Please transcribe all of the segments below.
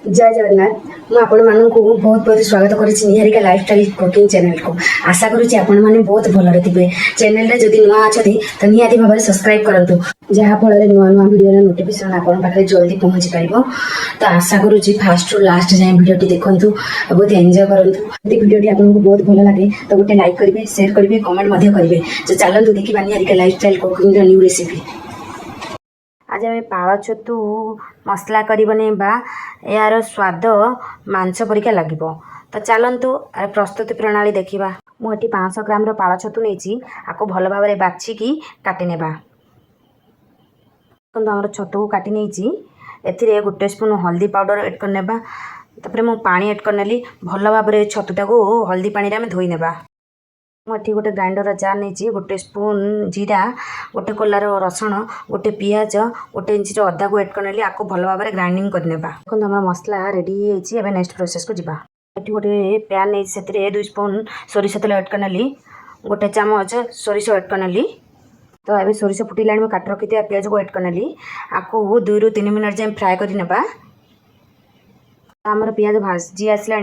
जय जगन्नाथ मु आपण मानक बहुत बहुत स्वागत करुच्ची निहारिका लाइफस्टाइल कुकिंग चैनल को। आशा करुच्ची आपण माने बहुत भलरे थिबे। चैनल रे जदि नुआ अछथि त निहाती भाबरे सब्सक्राइब करंतु जहा फल रे नुआ नुआ वीडियो रे नोटिफिकेशन आपण पाखरे जल्दी पहुंची परिबो। तो आशा करुच्ची फास्ट टू लास्ट जाय वीडियो टी देखंतु बहुत एंजॉय करंतु। यदि वीडियो टी आपन को बहुत भल लागे तो गोटे लाइक करिवे, शेयर करिवे, कमेंट मध्ये करिवे। तो चलंतु देखिबा निहारिका लाइफस्टाइल कुकिंग रे न्यू रेसिपी। आज आम पाଳ छतु मसला करी बनेबा यार स्वाद मांस परिका लगे। तो चलतु प्रस्तुति प्रणाली देखा। मुझे 500 ग्राम पाଳ छतु नहीं आपको भल भाव में बाछिकी काटी नेबा। आम छतु को काटी नहीं ए गोटे स्पून हल्दी पाउडर एड कर नेबा। तापर मु पानी एड कर नेली भल भाव में छतुटा को हल्दी पानी रे धोई नेबा। मुझे गोटे ग्राइंडर जार नहीं गोटे स्पून जीरा, गोटे कोलार रसुण, गोटे पियाज, गोटे इंच अदा को एड कर आपको भल भाव में ग्राइंडिंग करने। देखो आम मसला रेडी होती नेक्स्ट प्रोसेस को जावा। ये गोटे पैन नहीं से 2 स्पून सोरिष तेल एड कर गोटे चामच सोरिष एड कर। तो ये सोरिष फुटिला काट रखी पियाज को एड कर आपको 2 ରୁ 3 मिनट जाए फ्राए करने। आमर पियाज भाजी आसला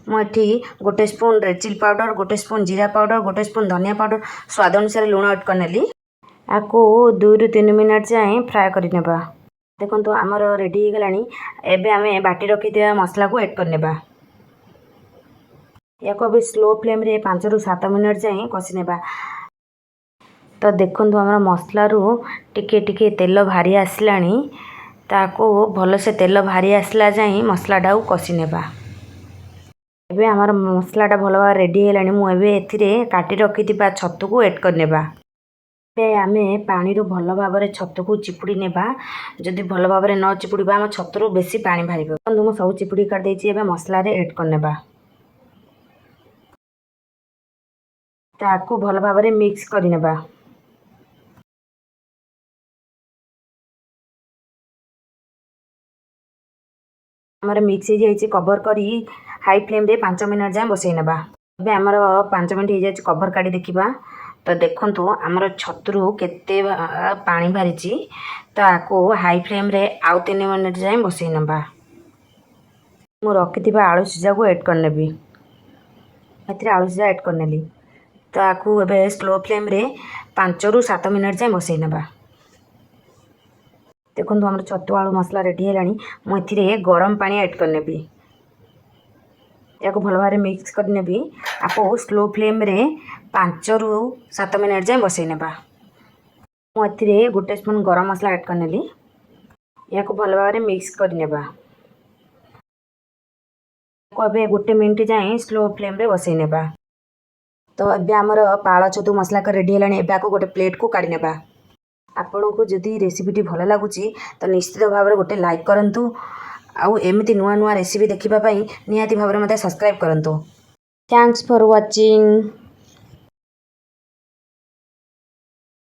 मुझे गोटे स्पून रेड चिली पाउडर, गोटे स्पून जीरा पाउडर, गोटे स्पून धनिया पाउडर, स्वाद अनुसार लुण एड कर आपको 2 ରୁ 3 मिनट जाए फ्राए करने। देखो आमर रेडी हो गलानी। एबे आमे बाटी रखी मसला को एड करने। या अभी स्लो फ्लेम रे 5 ରୁ 7 मिनट जाए कषि नेबा। तो देखो आमर मसला रू टिके टिके तेल भारी आसलानी। ताको भल से तेल भारी आसला जाए मसलाटा को कषि नेबा। एबे आमर मसलाटा भल भाव रेडी है। मुझे ए काटी रखी छतु को एड कर नेबा। आमे पानी रू भल भाव में छतु को चिपुड़ी नेबा। जदि भल भाव में न चिपुड़ा आम छतु बेसी पानी बाहर। मुझे सब चिपुड़ी कर देछि। एबे मसला रे एड कर नेबा। ताको भल भाव में मिक्स कर नेबा। आमर मिक्स हो जाए कवर करी हाई फ्लेम रे 5 मिनट जाए बसई नेबा। अब आमर 5 मिनट हो जाए कवर काढ़ी देखा। तो देखु आमर छतु केते पानी बाहरी। तो आपको हाई फ्लेम रे आउ 3 मिनट जाए बसई नेबा। मु रखी आलू सीझा को एड करनेबी। आलू सीझा एड करनेली। तो आपको एबे स्लो फ्लेम रे 5 ରୁ 7 मिनट जाए बसई नेबा। देखो आम छतु आलू मसला रेडी है। मुझे गरम पानी ऐड करने या भल भाव मिक्स करने। आपको स्लो फ्लेम रे 5 ରୁ 7 मिनट जाए बसई नेबा। मुझे गोटे स्पून गरम मसला ऐड करनेली या भल भाव मिक्स करनेबा। अबे गोटे मिनट जाए स्लो फ्लेम रे बसई नेबा। तो अबे आमर पाଳ छतु मसला का रेडी है। आपको गोटे प्लेट को काढ़ी नेबा। आपन को जदि रेसिपीटी भल लगुच तो निश्चित भाव में गोटे लाइक करूँ। आउ एमती नुआ नुआ रेसिपी देखा निहाती भाव में मत सब्सक्राइब करूँ। Thanks for watching.